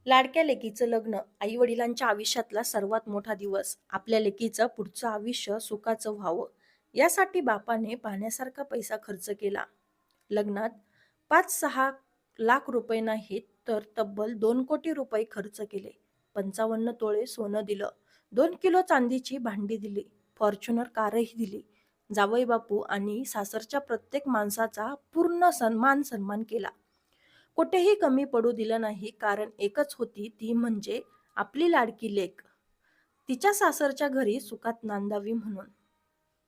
लाडक्या लेकीचं लग्न आई वडिलांच्या आयुष्यातला सर्वात मोठा दिवस. आपल्या लेकीचं पुढचं आयुष्य सुखाचं व्हावं यासाठी बापाने पाहण्यासारखा पैसा खर्च केला. लग्नात 5-6 लाख रुपये नाहीत तर तब्बल 2 कोटी रुपये खर्च केले. 55 तोळे सोनं दिलं. 2 किलो चांदीची भांडी दिली. फॉर्च्युनर कारही दिली. जावई बापू आणि सासरच्या प्रत्येक माणसाचा पूर्ण सन्मान केला. कुठेही कमी पडू दिलं नाही, कारण एकच होती ती म्हणजे आपली लाडकी लेक. तिच्या सासरच्या घरी सुखात नांदावी म्हणून.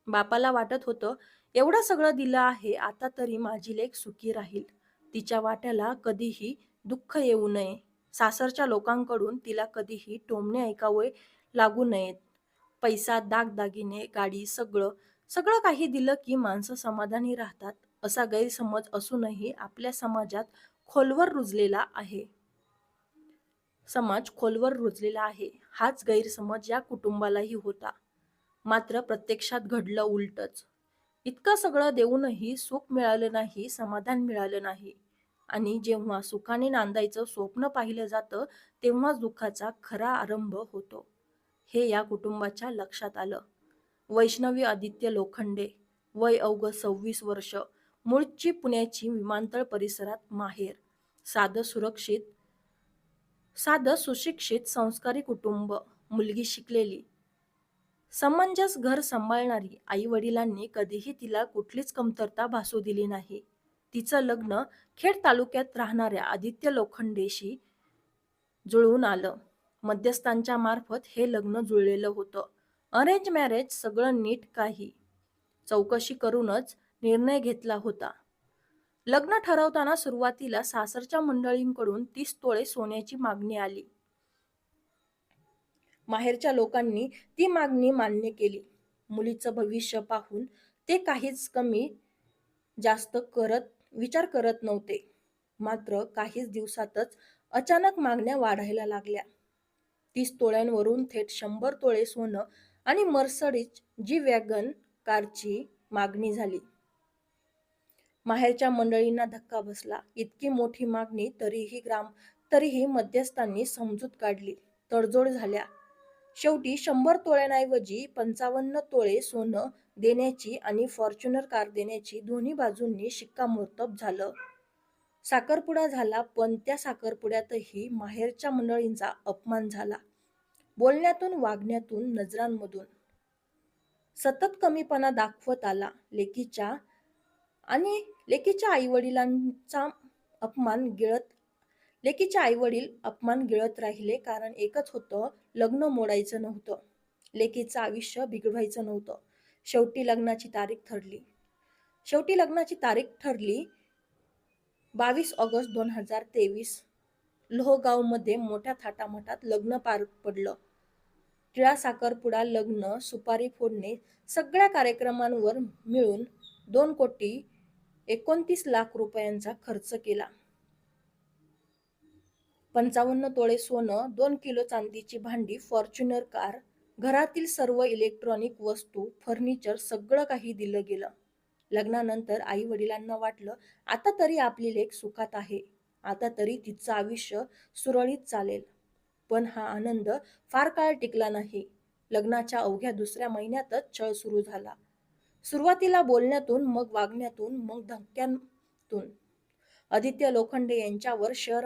बापाला वाटत होतं, एवढं सगळं दिलं आहे, आता तरी माझी लेक सुखी राहील. तिच्या वाट्याला कधीही दुःख येऊ नये. सासरच्या लोकांकडून तिला कधीही टोमणे ऐकावे लागू नयेत. पैसा, दागदागिने, गाडी सगळं सगळं काही दिलं की माणसं समाधानी राहतात, असा गैरसमज असूनही आपल्या खोलवर रुजलेला आहे खोलवर रुजलेला आहे. हाच गैरसमज या कुटुंबालाही होता. मात्र प्रत्यक्षात घडलं उलटच. इतकं सगळं देऊनही सुख मिळालं नाही, समाधान मिळालं नाही. आणि जेव्हा सुखाने नांदायचं स्वप्न पाहिलं जातं, तेव्हाच दुःखाचा खरा आरंभ होतो. हे या कुटुंबाच्या लक्षात आलं. वैष्णवी आदित्य लोखंडे, वय अवघं 26 वर्ष, मूळची पुण्याची, विमानतळ परिसरात माहेर. साधं सुरक्षित साधं सुशिक्षित संस्कारी कुटुंब, मुलगी शिकलेली, समंजस घर सांभाळणारी. आई वडिलांनी कधीही तिला कुठलीच कमतरता भासू दिली नाही. तिचं लग्न खेड तालुक्यात राहणाऱ्या आदित्य लोखंडेशी जुळून आलं. मध्यस्थांच्या मार्फत हे लग्न जुळलेलं होतं. अरेंज मॅरेज, सगळं नीट, काही चौकशी करूनच निर्णय घेतला होता. लग्न ठरवताना सुरुवातीला सासरच्या मंडळींकडून 30 तोळे सोन्याची मागणी आली. माहेरच्या लोकांनी ती मागणी मान्य केली. मुलीचं भविष्य पाहून ते काहीच कमी जास्त विचार करत नव्हते. मात्र काहीच दिवसातच अचानक मागण्या वाढायला लागल्या. 30 तोळ्यांवरून थेट 100 तोळे सोनं आणि मर्सडीज जी वॅगन कारची मागणी झाली. माहेरच्या मंडळींना धक्का बसला. इतकी मोठी मागणी तरीही मध्यस्थांनी समजूत काढली. तडजोड झाल्या. शेवटी 100 तोळ्यांऐवजी 55 तोळे सोनं देण्याची आणि फॉर्च्युनर कार देण्याची दोन्ही बाजूंनी शिक्कामोर्तब झालं. साखरपुडा झाला, पण त्या साखरपुड्यातही माहेरच्या मंडळींचा अपमान झाला. बोलण्यातून, वागण्यातून, नजरांमधून सतत कमीपणा दाखवत आला. लेकीच्या आई वडील अपमान गिळत राहिले, कारण एकच होतं, लग्न मोडायचं नव्हतं, लेकीचं आयुष्य बिघडवायचं नव्हतं. शेवटी लग्नाची तारीख ठरली. 22 ऑगस्ट 2023. लोहगावमध्ये मोठ्या थाटामाटात लग्न पार पडलं. टिळा, साखरपुडा, लग्न, सुपारी फोडणे, सगळ्या कार्यक्रमांवर मिळून 2,29,00,000 रुपयांचा खर्च केला. 55 तोळे सोनं, 2 किलो चांदीची भांडी, फॉर्च्युनर कार, घरातील सर्व इलेक्ट्रॉनिक वस्तू, फर्निचर सगळं काही दिलं गेलं. लग्नानंतर आई वडिलांना वाटलं, आता तरी आपली लेक सुखात आहे, आता तरी तिचं आयुष्य सुरळीत चालेल. पण हा आनंद फार काळ टिकला नाही. लग्नाच्या अवघ्या 2ऱ्या महिन्यातच छळ सुरू झाला. सुरुवातीला बोलण्यातून, मग वागण्यातून, मग धमक्यांतून. आदित्य लोखंडे यांच्यावर शेअर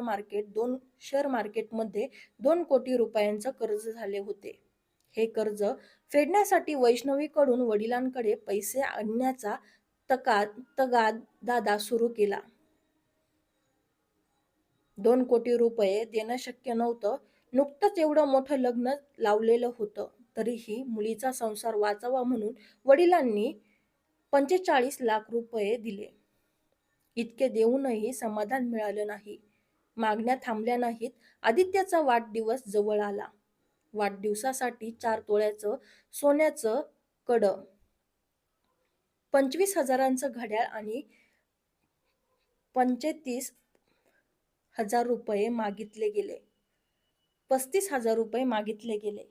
मार्केटमध्ये 2 कोटी रुपयांचं कर्ज झाले होते. हे कर्ज फेडण्यासाठी वैष्णवीकडून वडिलांकडे पैसे आणण्याचा तगादा सुरू केला. 2 कोटी रुपये देणं शक्य नव्हतं. नुकतंच एवढं मोठं लग्न लावलेलं होतं. तरीही मुलीचा संसार वाचावा म्हणून वडिलांनी 45 लाख रुपये दिले. इतके देऊनही समाधान मिळालं नाही. मागण्या थांबल्या नाहीत. आदित्यचा वाढदिवस जवळ आला. वाढदिवसासाठी 4 तोळ्याचं सोन्याचं कडं, 25,000चं घड्याळ आणि 35,000 रुपये मागितले गेले. 35,000 रुपये मागितले गेले.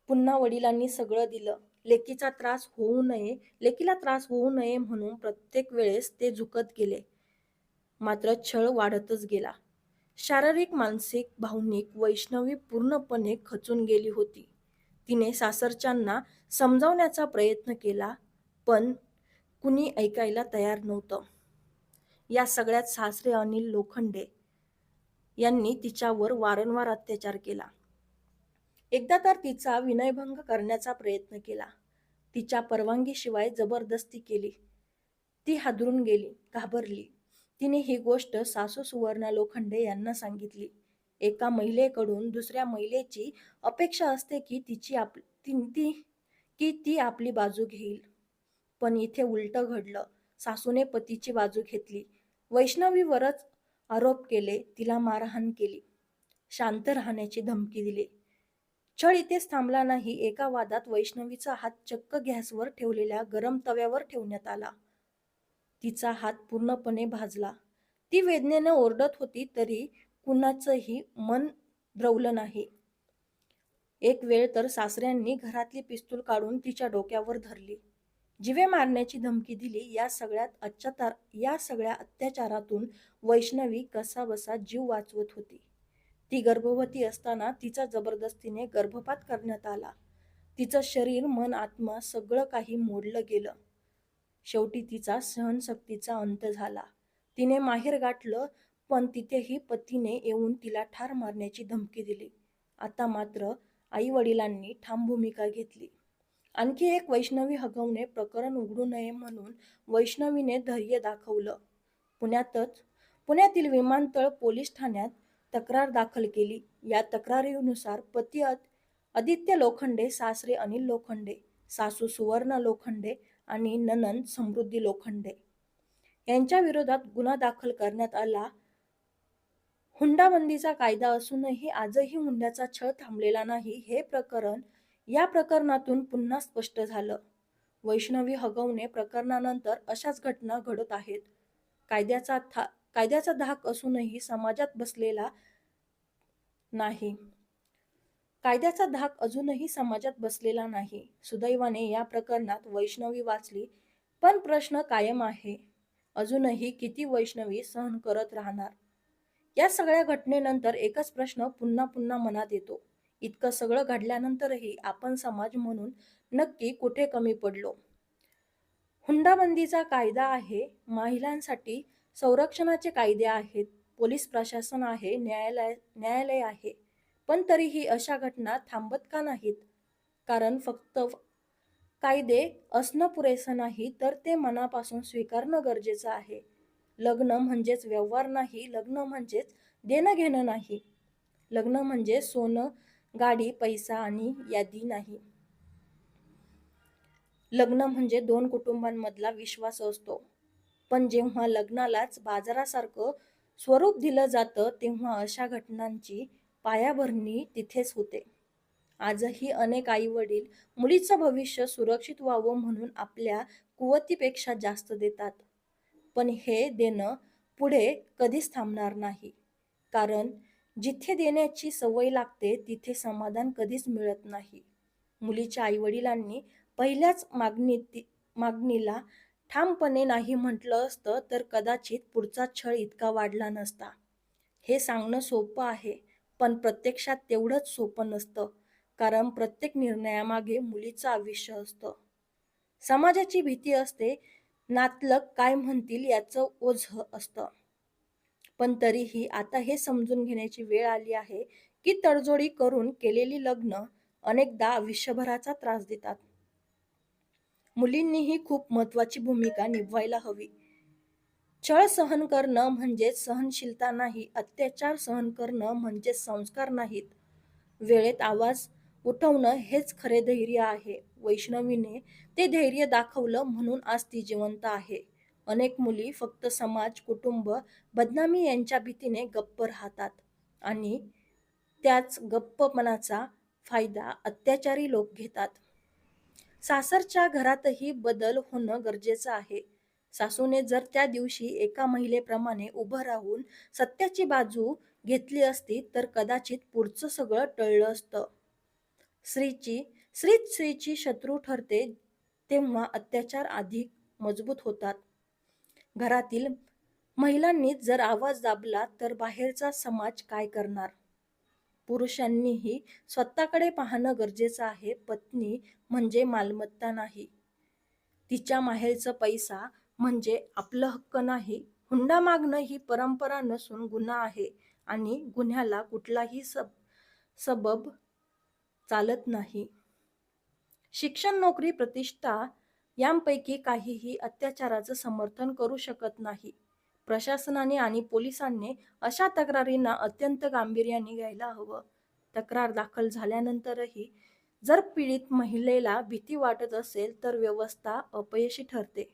पुन्हा वडिलांनी सगळं दिलं. लेकीला त्रास होऊ नये म्हणून प्रत्येक वेळेस ते झुकत गेले. मात्र छळ वाढतच गेला. शारीरिक, मानसिक, भावनिक वैष्णवी पूर्णपणे खचून गेली होती. तिने सासरच्यांना समजावण्याचा प्रयत्न केला, पण कुणी ऐकायला तयार नव्हतं. या सगळ्यात सासरे अनिल लोखंडे यांनी तिच्यावर वारंवार अत्याचार केला. एकदा तर तिचा विनयभंग करण्याचा प्रयत्न केला. तिच्या परवानगीशिवाय जबरदस्ती केली. ती हादरून गेली, घाबरली. तिने ही गोष्ट सासू सुवर्णा लोखंडे यांना सांगितली. एका महिलेकडून दुसऱ्या महिलेची अपेक्षा असते की ती आपली बाजू घेईल. पण इथे उलटं घडलं. सासूने पतीची बाजू घेतली. वैष्णवीवरच आरोप केले, तिला मारहाण केली, शांत राहण्याची धमकी दिली. छळ इथेच थांबला नाही. एका वादात वैष्णवीचा हात चक्क गॅसवर ठेवलेल्या गरम तव्यावर ठेवण्यात आला. तिचा हात पूर्णपणे भाजला. ती वेदनेने ओरडत होती, तरी कुणाचंही मन द्रवलं नाही. एक वेळ तर सासऱ्यांनी घरातली पिस्तूल काढून तिच्या डोक्यावर धरली, जीवे मारण्याची धमकी दिली. या सगळ्या अत्याचारातून वैष्णवी कसाबसा जीव वाचवत होती. ती गर्भवती असताना तिचा जबरदस्तीने गर्भपात करण्यात आला. तिचं शरीर, मन, आत्मा सगळं काही मोडलं गेलं. शेवटी तिचा सहनशक्तीचा अंत झाला. तिने माहेर गाठलं, पण तिथेही पतीने येऊन तिला ठार मारण्याची धमकी दिली. आता मात्र आई वडिलांनी ठाम भूमिका घेतली. आणखी एक वैष्णवी हगवणे प्रकरण उघडू नये म्हणून वैष्णवीने धैर्य दाखवलं. पुण्यातील विमानतळ पोलीस ठाण्यात तक्रार दाखल केली. या तक्रारीनुसार पती आदित्य लोखंडे, सासरे अनिल लोखंडे, सासू सुवर्णा लोखंडे आणि नणंद समृद्धी लोखंडे यांच्या विरोधात गुन्हा दाखल करण्यात आला. हुंडाबंदीचा कायदा असूनही आजही हुंड्याचा छळ थांबलेला नाही. या प्रकरणातून पुन्हा स्पष्ट झालं. वैष्णवी हगवणे प्रकरणानंतर अशाच घटना घडत आहेत. कायद्याचा धाक असूनही समाजात बसलेला नाही. कायद्याचा धाक अजूनही समाजात बसलेला नाही. सुदैवाने या प्रकरणात वैष्णवी वाचली, पण प्रश्न कायम आहे. अजूनही किती वैष्णवी सहन करत राहणार? या सगळ्या घटनेनंतर एकच प्रश्न पुन्हा पुन्हा मनात येतो. इतकं सगळं घडल्यानंतरही आपण समाज म्हणून नक्की कुठे कमी पडलो? हुंडाबंदीचा कायदा आहे, महिलांसाठी संरक्षणाचे कायदे आहेत, पोलीस प्रशासन आहे, न्यायालय आहे, पण तरीही अशा घटना थांबत का नाहीत? कारण फक्त कायदे असणं पुरेसं नाही, तर ते मनापासून स्वीकारणं गरजेचं आहे. लग्न म्हणजेच व्यवहार नाही. लग्न म्हणजेच देणं घेणं नाही. लग्न म्हणजे सोनं, गाडी, पैसा आणि यादी नाही. लग्न म्हणजे दोन कुटुंबांमधला विश्वास असतो. पण जेव्हा लग्नालाच बाजारासारखं स्वरूप दिलं जातं, तेव्हा अशा घटनांची पायाभरणी तिथेच होते. आजही अनेक आई वडील मुलीचं भविष्य सुरक्षित व्हावं म्हणून आपल्या कुवतीपेक्षा जास्त देतात. पण हे देणं पुढे कधीच थांबणार नाही. कारण जिथे देण्याची सवय लागते, तिथे समाधान कधीच मिळत नाही. मुलीच्या आईवडिलांनी पहिल्याच मागणीला ठामपणे नाही म्हटलं असतं, तर कदाचित पुढचा छळ इतका वाढला नसता. हे सांगणं सोपं आहे, पण प्रत्यक्षात तेवढंच सोपं नसतं. कारण प्रत्येक निर्णयामागे मुलीचं आयुष्य असतं. समाजाची भीती असते, नातलग काय म्हणतील याचं ओझं असतं. पण तरीही आता हे समजून घेण्याची वेळ आली आहे की तडजोडी करून केलेली लग्न अनेकदा आयुष्यभराचा त्रास देतात. मुलींनीही खूप महत्वाची भूमिका निभवायला हवी. छळ सहन करणं म्हणजे सहनशीलता नाही. अत्याचार सहन करणं म्हणजे संस्कार नाहीत. वेळेत आवाज उठवणं हेच खरे धैर्य आहे. वैष्णवीने ते धैर्य दाखवलं, म्हणून आज ती जिवंत आहे. अनेक मुली फक्त समाज, कुटुंब, बदनामी यांच्या भीतीने गप्प राहतात आणि त्याच गप्पपणाचा फायदा अत्याचारी लोक घेतात. सासरच्या घरातही बदल होणं गरजेचं आहे. सासूने जर त्या दिवशी एका महिलेप्रमाणे उभं राहून सत्याची बाजू घेतली असती, तर कदाचित पुढचं सगळं टळलं असतं. स्त्रीची शत्रू ठरते तेव्हा अत्याचार अधिक मजबूत होतात. घरातील महिलांनीच जर आवाज दाबला तर बाहेरचा समाज काय करणार? पुरुषांनीही स्वतःकडे पाहणं गरजेचं आहे. पत्नी म्हणजे मालमत्ता नाही. तिच्या माहेरचा पैसा म्हणजे आपलं हक्क नाही. हुंडा मागणं ही परंपरा नसून गुन्हा आहे आणि गुन्ह्याला कुठलाही सबब चालत नाही. शिक्षण, नोकरी, प्रतिष्ठा यांपैकी काहीही अत्याचाराचं समर्थन करू शकत नाही. प्रशासनाने आणि पोलिसांनी अशा तक्रारींना अत्यंत गांभीर्याने घ्यायला हवं. तक्रार दाखल झाल्यानंतरही जर पीडित महिलेला भीती वाटत असेल तर व्यवस्था अपयशी ठरते.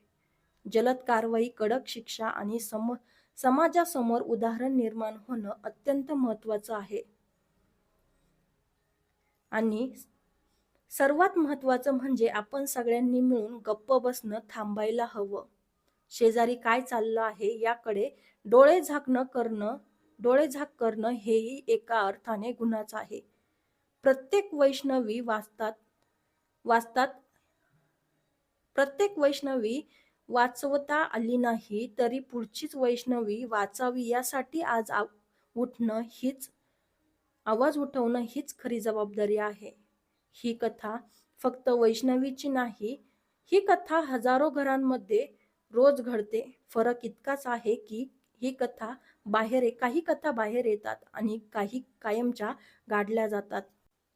जलद कारवाई, कडक शिक्षा आणि समाजासमोर उदाहरण निर्माण होणं अत्यंत महत्त्वाचं आहे. आणि सर्वात महत्त्वाचं म्हणजे आपण सगळ्यांनी मिळून गप्प बसणं थांबायला हवं. शेजारी काय चाललं आहे याकडे डोळेझाक करणं हेही एका अर्थाने गुन्हाच आहे. प्रत्येक वैष्णवी वाचतात वाचतात प्रत्येक वैष्णवी वाचवता आली नाही तरी पुढचीच वैष्णवी वाचावी यासाठी उठणं हीच आवाज उठवणं हीच खरी जबाबदारी आहे. ही कथा फक्त वैष्णवीची नाही, ही कथा हजारो घरांमध्ये रोज घडते. फरक इतकाच आहे की काही कथा बाहेर येतात आणि काही कायमच्या गाडल्या जातात.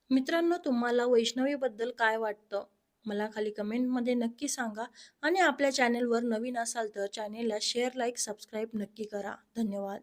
मित्रांनो, तुम्हाला वैष्णवीबद्दल काय वाटतं? मला खाली कमेंटमध्ये नक्की सांगा आणि आपल्या चॅनेलवर नवीन असाल तर चॅनेलला शेअर, लाईक, सबस्क्राईब नक्की करा. धन्यवाद.